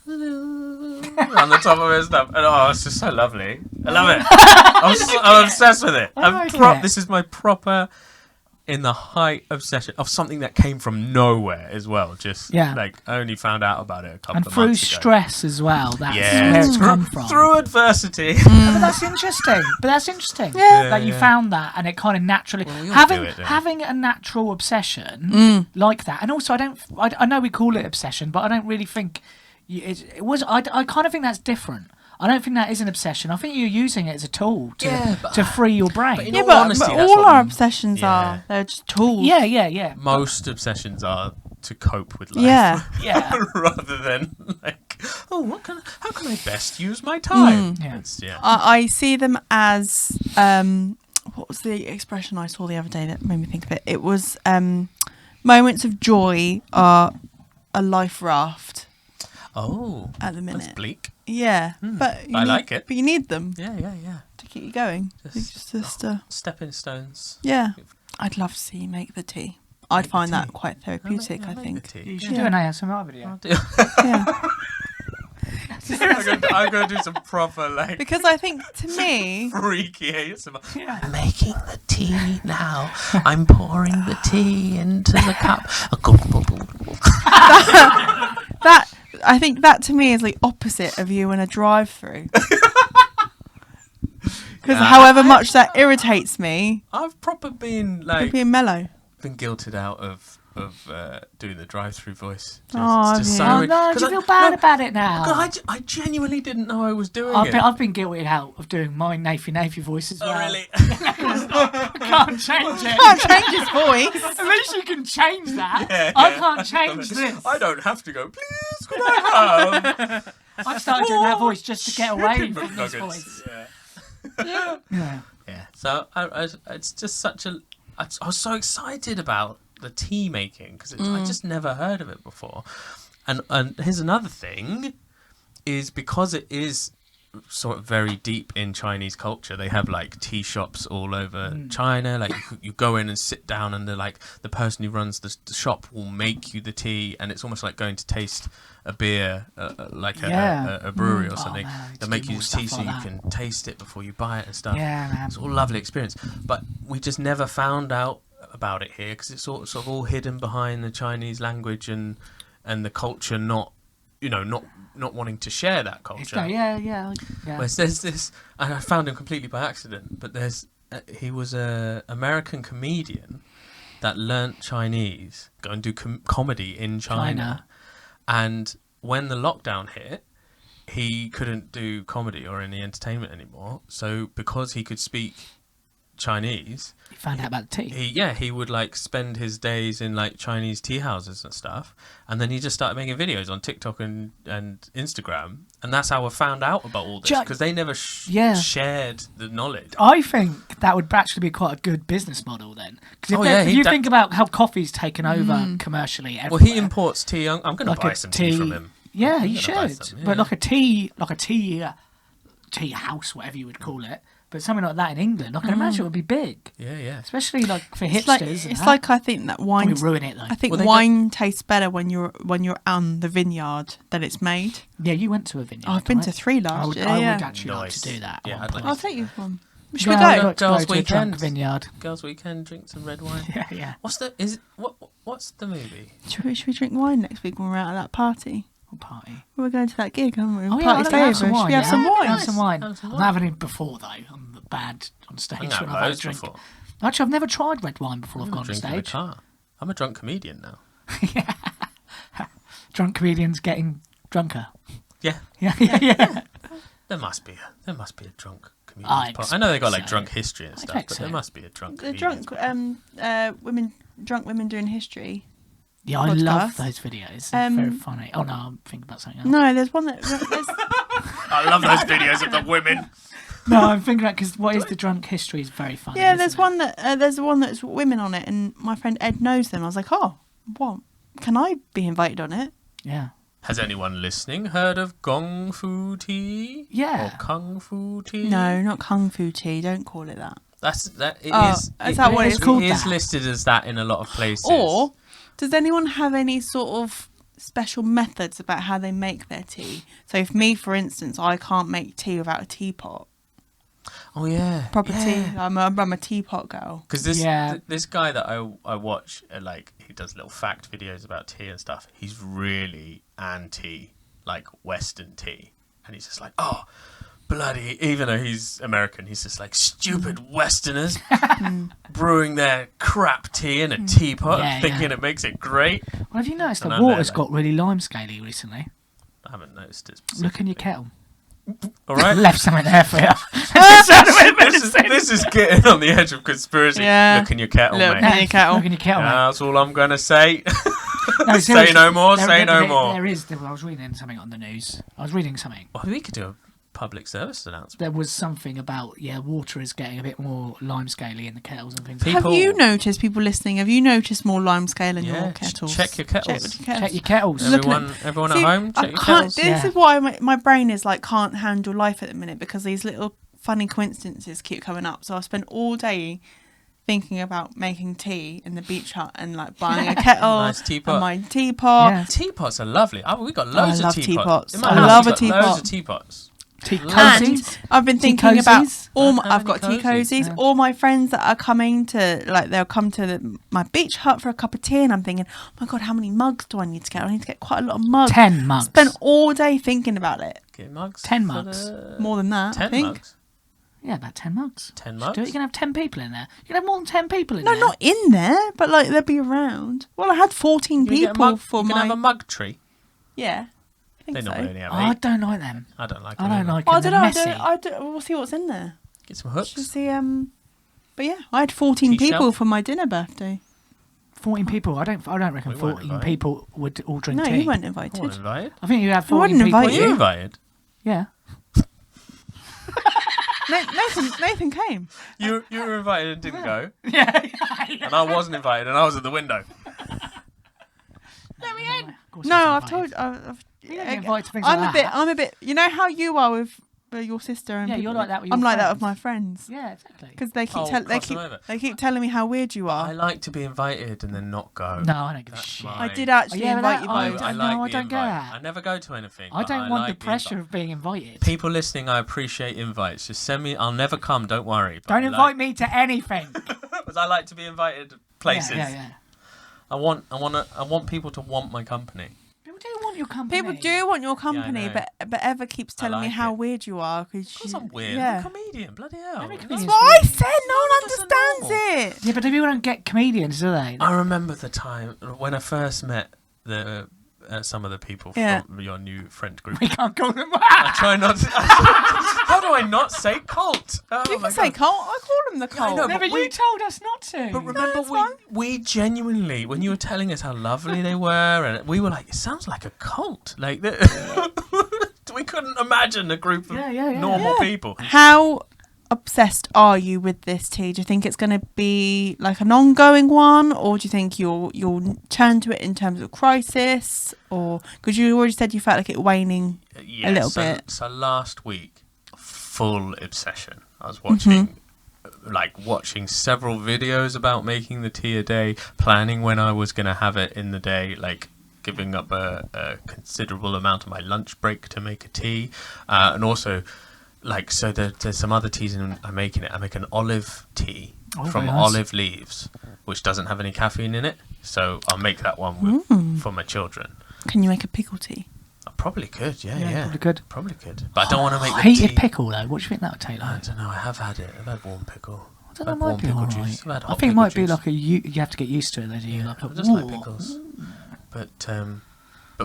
on the top of it and stuff. And it's just so lovely. I love it. I'm obsessed with it. I like it. This is my proper in the height obsession of something that came from nowhere as well. Just like I only found out about it a couple And of through months ago. stress as well. That's Yeah, where it's come from. through adversity. But that's interesting. Yeah. That you found that, and it kind of naturally Well, we all having do it, don't we? having a natural obsession like that. And also, I know we call it obsession, but I don't really think it was. I kind of think that's different. I don't think that is an obsession. I think you're using it as a tool to free your brain. but in Yeah, all but, honesty, but that's all what- our obsessions Yeah. are. They're just tools. Yeah. Most obsessions are to cope with life. Yeah. Yeah. rather than like, how can I best use my time? Yeah. It's- yeah. I see them as what was the expression I saw the other day that made me think of it? It was moments of joy are a life raft Oh, at the minute. that's bleak. Yeah, but I like it. But you need them Yeah. to keep you going. Just- Stepping stones. Yeah. I'd love to see you make the tea. I'd Make find the that tea. quite therapeutic. I Make think. the tea. You should Yeah. do an ASMR video. I'll do- Yeah. I'm gonna do some proper like Because I think to me, freaky ASMR. Yeah. I'm making the tea now. I'm pouring the tea into the cup. I think that to me is the opposite of you in a drive-through. Because however much that irritates me, I've proper been you're like being mellow. been guilted out of doing the drive-through voice. Oh, Just yeah. Oh no, do you feel bad about it now? God, I genuinely didn't know I was doing I've it. been, I've been guilty out of doing my Nathy voice as well. Oh, really? I can't change it. Can't change his voice. At least you can change that. Yeah, I yeah. can't change this. I don't have to go, please, could I have? I started doing that voice just to get away from this McNuggets. voice. Yeah. Yeah. Yeah. So it's just such a. I was so excited about the tea making because I just never heard of it before. And here's another thing, is because it is sort of very deep in Chinese culture. They have like tea shops all over China. Like you go in and sit down, and the person who runs the shop will make you the tea, and it's almost like going to taste a beer, like a brewery or something. Man, They'll make you the tea like so you that. can taste it before you buy it and stuff. Yeah, man. It's all a lovely experience. But we just never found out about it here because it's sort of all hidden behind the Chinese language and the culture not wanting to share that culture. Yeah. Whereas there's this, and I found him completely by accident, but he was a American comedian that learnt Chinese, go and do comedy in China. And when the lockdown hit, he couldn't do comedy or any entertainment anymore. So because he could speak Chinese, You found out about the tea. he would like spend his days in like Chinese tea houses and stuff, and then he just started making videos on TikTok and Instagram, and that's how I found out about all this, because they never shared the knowledge. I think that would actually be quite a good business model then. Because if you think about how coffee's taken over commercially everywhere. Well, he imports tea. I'm going to Like buy a some tea from him. Yeah, you I'm gonna buy should. some, yeah. But like a tea house, whatever you would call it. But something like that in England, I can imagine it would be big. Yeah. Especially like for It's like, hipsters. it's like I think that wine. Probably ruin it though. I think Well, they wine tastes better when you're on the vineyard that it's made. Yeah, you went to a vineyard. Oh, I've been right? to 3 last year. I yeah. would actually like Nice. to do that. Yeah, at I'd one like I'll point. take you one. Should Yeah, we I'd go? like to Girls' go to a drunk weekend. vineyard. Girls' weekend, drink some red wine. Yeah. What's the movie? Should we drink wine next week when we're out at that party? What party? We're going to that gig, aren't we? Oh yeah, Party's I'd have some over. wine. Should we have some yeah. wine? Have some wine. Have some I'm wine. having it before though. I'm bad on stage I've had when I've had a loads drink. before. Actually, I've never tried red wine before I've I'm gone on drinking in the stage. car. I'm a drunk comedian now. Drunk comedians getting drunker. Yeah. Yeah. There must be a drunk comedian. I I know they got like expect so. drunk history and I stuff, expect but so. there must be a drunk. The comedian. drunk women doing history. Yeah, I love Podcast. those videos. They're very funny. Oh no, I'm thinking about something else. No, there's one that. I love those videos of the women. No, I'm thinking about because what is the drunk history is very funny. Yeah, isn't there's it? one that there's one that's women on it, and my friend Ed knows them. I was like, oh, what? Can I be invited on it? Yeah. Has anyone listening heard of gong fu tea? Yeah. Or kung fu tea? No, not kung fu tea. Don't call it that. Is is that what it's called It is that? listed as that in a lot of places. Or does anyone have any sort of special methods about how they make their tea? So, if me, for instance, I can't make tea without a teapot. oh yeah, Proper tea. I'm a teapot girl. Because this guy that I watch, like he does little fact videos about tea and stuff. He's really anti like Western tea, and he's just like, oh, bloody. Even though he's American, he's just like stupid Westerners brewing their crap tea in a teapot, thinking it makes it great. Well, have you noticed And the I'm there, water's like- got really lime scaly recently? I haven't noticed it. Look in your kettle. All right. Left something there for you. This is getting on the edge of conspiracy. Yeah. Look in your kettle, Look mate. in your kettle. Look in your kettle. mate. That's all I'm gonna say. No, Say seriously, no more. there- Say no there- more. There is. I was reading something on the news. I was reading something. Well, we could do a public service announcement. There was something about water is getting a bit more lime scaly in the kettles and things. People- Have you noticed, people listening, have you noticed more lime scale in your kettles? Check your kettles. Check your Check your kettles. Look- looking Everyone See, at home, I check your can't- kettles. This Yeah. is why my brain is like can't handle life at the minute, because these little funny coincidences keep coming up. So I spend all day thinking about making tea in the beach hut and like buying a kettle, Nice teapot. and my teapot. Yeah. Teapots are lovely. We got loads I of love teapots. teapots. In my I house, love we've a got Loads teapot. of teapots. Tea And cozies. I've been Tea thinking about cozies? I've got tea cozies. Yeah. All my friends that are coming to they'll come to my beach hut for a cup of tea, and I'm thinking, oh my god, how many mugs do I need to get? I need to get quite a lot of mugs. 10 mugs. Spent all day thinking about it. Get mugs. 10 for mugs. the- More than that, 10 I think. mugs. Yeah, about 10 mugs. 10 Just mugs? do it. You can have 10 people in there. You can have more than 10 people in No, there. not in there, but like they'll be around. Well, I had 14 You can get a people mug, for you can my. have a mug tree. Yeah, I think They so. normally only have I 8. don't like them. I don't like I them don't either. like Well, I them. don't know. They're messy. I don't. We'll see what's in there. Get some hooks. Should see. But yeah, I had 14 Tea people shelf. for my dinner birthday. 14 people. I don't reckon We weren't 14 invited. people would all drink No, tea. you weren't I invited. wasn't invited. I think you had I 14 wouldn't people. invite Were you invited? Yeah. Nathan came. You were invited and didn't go. Yeah. And I wasn't invited and I was at the window. Let me in. No, I've told. I've, You don't get invited to things I'm like a bit. that. I'm a bit. You know how you are with your sister and Yeah, people? you're like that with I'm your like that with friends. my friends Yeah, exactly. because they keep Oh, cross them over. they keep telling me how weird you I are. like to be invited and then not go. No, I don't give a That's shit. my- I did actually Yeah, but invite that- you I both. don't- like no, I the don't get invite. that. I never go to anything. I but don't want like the pressure invite. of being invited. People listening, I appreciate invites. Just send me. I'll never come. Don't worry. But Don't I invite me to anything. Because I like to be invited places. Yeah. I want people to want my company. People do want your company. People do want your company, know. but Eva keeps telling me like how it. weird you are Because I'm weird. Yeah. I'm a comedian. Bloody hell. Every That's comedian's That's what I weird. said. No one That's understands it. Yeah, but people don't get comedians, do they? I remember the time when I first met some of the people Yeah. from your new friend group. We can't call them. I try not to. How do I not say cult? Oh You my can say God. cult. I call them the cult. know, No, but we- you told us not to. But remember, it's fine. we genuinely, when you were telling us how lovely they were, and we were like, it sounds like a cult. Like, we couldn't imagine a group of Yeah. normal Yeah. people. How obsessed are you with this tea? Do you think it's going to be like an ongoing one, or do you think you'll turn to it in terms of crisis, or because you already said you felt like it waning? Yeah, little so, bit. So last week, full obsession. I was watching, watching several videos about making the tea a day, planning when I was going to have it in the day, like giving up a considerable amount of my lunch break to make a tea, and also. So there's some other teas I'm making it. I make an olive tea from very nice. olive leaves, which doesn't have any caffeine in it. So I'll make that one for my children. Can you make a pickle tea? I probably could, yeah. probably could. Probably could. But I don't want to make the Heated tea. pickle, though. What do you think that would take I like? don't know. I have had it. I've had warm pickle. I don't I've know, had might warm be pickle alright. juice. I've had I hot think it pickle might be juice. like you have to get used to it. Then you like I a just like pickles. But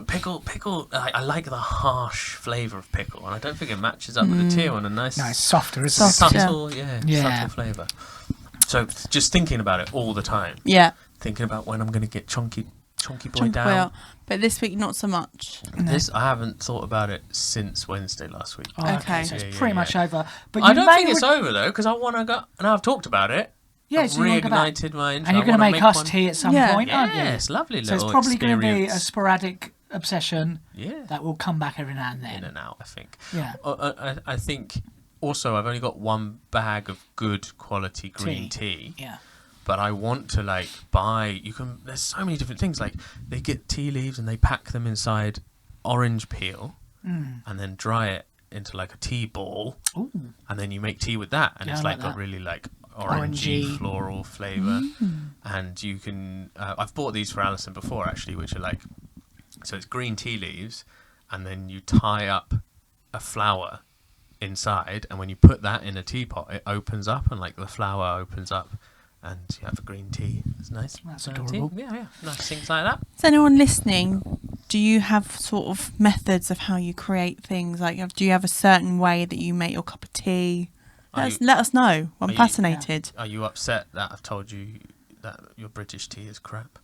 pickle. I like the harsh flavour of pickle, and I don't think it matches up with the tea on a nice, No, it's softer. It's soft. Soft, Yeah. subtle flavour. So just thinking about it all the time, Yeah, thinking about when I'm going to get chunky boy chunk down. boy out. But this week not so much. This I haven't thought about it since Wednesday last week. Oh, Okay. So it's Yeah, pretty yeah, much yeah. over. But I you don't may think it's re- over though, because I want to go. Now I've talked about it. Yeah, I've so you wanna go back. reignited my interest. And you're I going to wanna make us one. tea at some Yeah. point, aren't you? Yes, lovely So little it's probably going to be a experience. sporadic obsession Yeah, that will come back every now and in then. and out. I think. Yeah. I think. Also, I've only got one bag of good quality green tea. Yeah. But I want to buy. There's so many different things. Like they get tea leaves and they pack them inside orange peel, and then dry it into like a tea ball, Ooh. and then you make tea with that, and Yeah, it's I like got that. really orangey Orangey. floral flavour. And you can. I've bought these for Alison before actually, which are so it's green tea leaves, and then you tie up a flower inside, and when you put that in a teapot, it opens up, and the flower opens up. And you have a green tea. It's nice. That's Tea. adorable. Yeah. Nice things like that. Is anyone listening? Do you have sort of methods of how you create things? Do you have a certain way that you make your cup of tea? Let us know. I'm are you- fascinated. Are you upset that I've told you that your British tea is crap?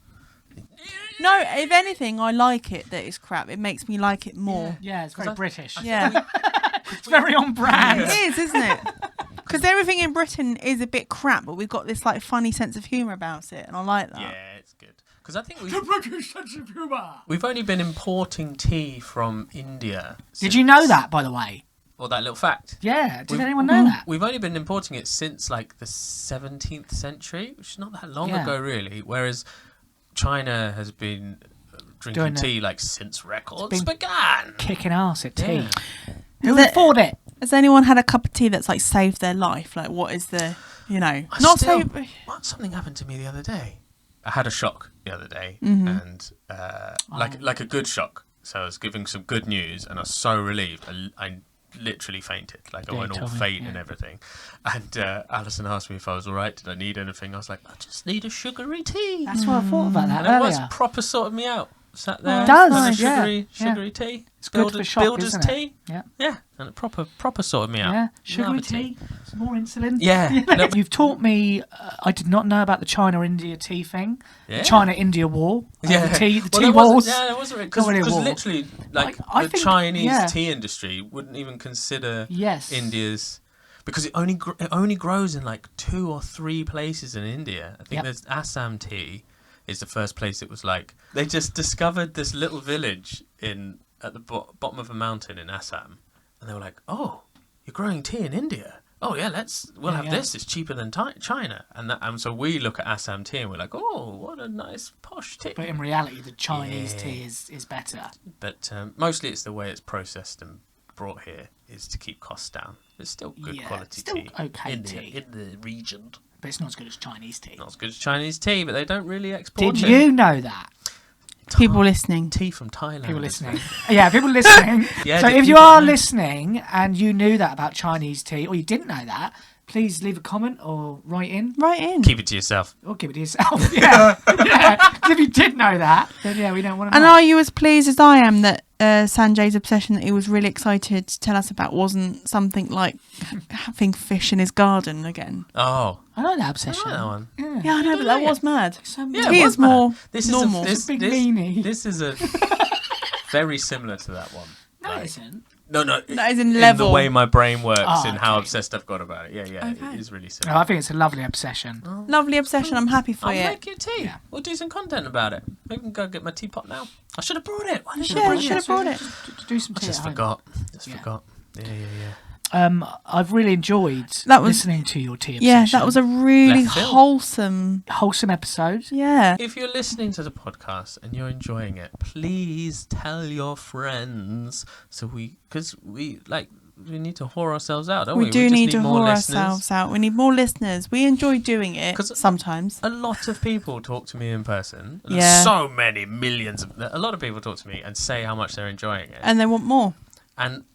No, if anything, I like it that it's crap. It makes me like it more. Yeah, it's very I- British. Yeah, It's very on brand. it is, isn't it? Because everything in Britain is a bit crap, but we've got this funny sense of humour about it, and I like that. Yeah, it's good. Because I think British sense of humour. we've only been importing tea from India. Did you know that, by the way? Or that little fact? Yeah. Did We've- anyone know that? We've only been importing it since the 17th century, which is not that long Yeah. ago, really. Whereas China has been drinking Doing it. tea since records been began. Kicking ass at tea. Yeah. Who Is would it- afford it? Has anyone had a cup of tea that's saved their life? What is the, I not still- so. Something happened to me the other day. I had a shock the other day, Mm-hmm. and like a good shock. So I was giving some good news, and I was so relieved. I literally fainted. Like I Yeah, went you all told me, faint yeah. and everything. And Alison asked me if I was all right. Did I need anything? I was like, I just need a sugary tea. That's what I thought about that And it was earlier. proper sorted me out. Sat there, It does, had a yeah, sugary tea. It's good for shock, builder's isn't it? tea. Yeah. Yeah, and it proper sorted me out. Yeah, sugary Love a tea, some more insulin. Yeah. No, You've taught me. I did not know about the China-India tea thing. yeah. The China-India war. Yeah. The tea Well, there wars. wasn't- Yeah, there wasn't because Not really a war. literally, like I the think- Chinese yeah. tea industry wouldn't even consider Yes. India's because it only grows in like 2 or 3 places in India. I think Yep. there's Assam tea is the first place. It was like they just discovered this little village at the bottom of a mountain in Assam, and they were like, "Oh, you're growing tea in India? Oh yeah, we'll have yeah. this. It's cheaper than China." And so we look at Assam tea and we're like, "Oh, what a nice posh tea." But in reality, the Chinese Yeah. tea is better. But mostly it's the way it's processed and brought here is to keep costs down. It's still good Yeah, quality still tea okay in tea. the region. But it's not as good as Chinese tea. Not as good as Chinese tea, but they don't really export Did it. you know that? People listening. Tea from Thailand. People is listening. Yeah, people listening. Yeah, So did if you people are know? listening and you knew that about Chinese tea, or you didn't know that, please leave a comment or write in. Right in. Keep it to yourself. Or give it to yourself. Yeah. Yeah. 'Cause if you did know that, then yeah, we don't want to And know. are you as pleased as I am that Sanjay's obsession that he was really excited to tell us about wasn't something like having fish in his garden again? Oh, I like that I obsession. like that one. Yeah. Yeah, I know, but that like was mad. So Yeah, Tea it is was mad. more This normal. Is Big meanie. This is a very similar to that one. No, Like- it isn't. No, That is in the level. way my brain works Oh, and how okay. obsessed I've got about it. Yeah, Okay. it is really No, similar. I think it's a lovely obsession. Lovely obsession. I'm happy for I'll you. make you tea. Yeah. We'll do some content about it. Maybe we can go get my teapot now. I should have brought it. Why didn't Yeah, I I bring should it? have brought it. Do some I tea just at home. forgot. Yeah. Yeah. I've really enjoyed That was- listening to your tea obsession. Yeah, that was a really Left field. wholesome. wholesome episode. Yeah. If you're listening to the podcast and you're enjoying it, please tell your friends. Because we need to whore ourselves out, don't we? We do just need to more whore listeners. ourselves out. We need more listeners. We enjoy doing it 'Cause- sometimes. A lot of people talk to me in person. And Yeah. So many millions of. A lot of people talk to me and say how much they're enjoying it. And they want more. And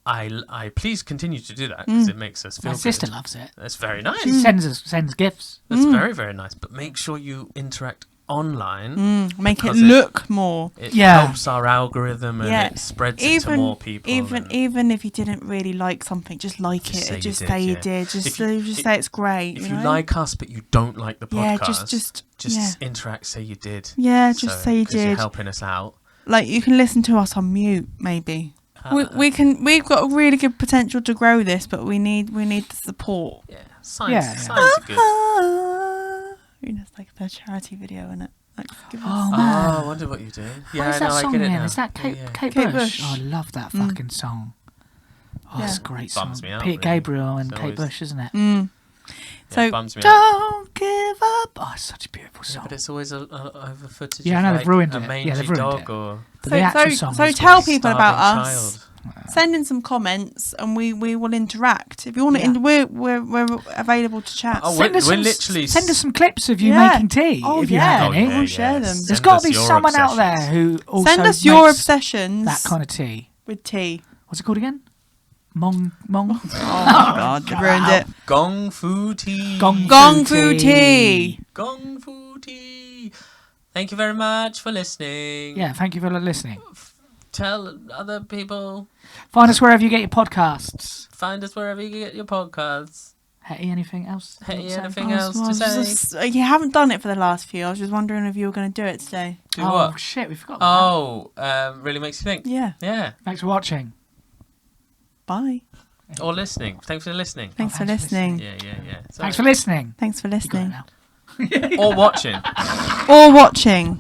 I please continue to do that because it makes us feel My sister good. loves it. That's very nice. She sends gifts. That's very, very nice. But make sure you interact online. Make it Because look more. It Yeah. helps our algorithm and Yeah. it spreads it to more people. and Even if you didn't really like something, just like Just say it. you Just did, say you yeah. did. Just If you- say it's great. if you you know? like us but you don't like the Yeah, podcast, just yeah. interact, say you did. Yeah, just say you 'cause You're did. helping us out. Like you can listen to us on mute, maybe. We've got a really good potential to grow this, but we need the support. Yeah, signs Yeah. are good. You know, it's like the charity video, isn't it? Like, give us. Oh, Oh, man. I wonder what you're doing. What Yeah, is I that know, I song get it again? now. Is that Kate, Yeah. Kate Kate Bush? Bush. Oh, I love that fucking song. Oh, it's a great song. Bums me out, Pete really. Gabriel and It's Kate always- Bush, isn't it? So it bums me out. don't give up. Oh, it's such a beautiful Yeah, song. but it's always over footage. Yeah, I of know, like they've ruined a it. Yeah, mangy they've ruined dog it. or But the actual song So is tell great. people starving about child. us. Send in some comments, and we will interact. If you want Yeah. to, we're available to chat. Oh, Send us, we're some, literally send us some clips of you Yeah. making tea Oh, if you yeah. have Oh, any. We'll share them. There's Send got us to be your someone out there obsessions. who also Send us your makes obsessions that kind of tea. with tea. What's it called again? Mong. Oh God, you ruined it. Gong Fu Tea. Gong Fu tea. Gong Fu Tea. Thank you very much for listening. Yeah, thank you for listening. Tell other people. Find us wherever you get your podcasts. Find us wherever you get your podcasts. Hetty, anything else? you Hey, want to say? anything I else was to say? just- you haven't done it for the last few. I was just wondering if you were going to do it today. Do Oh, what? shit, we forgot about Oh, really makes you think. Yeah. Yeah. that. Thanks for watching. Bye. Or listening. Thanks for listening. Thanks for thanks for listening. Yeah. Thanks for listening. Thanks for You got it listening. now. Or watching. Or watching.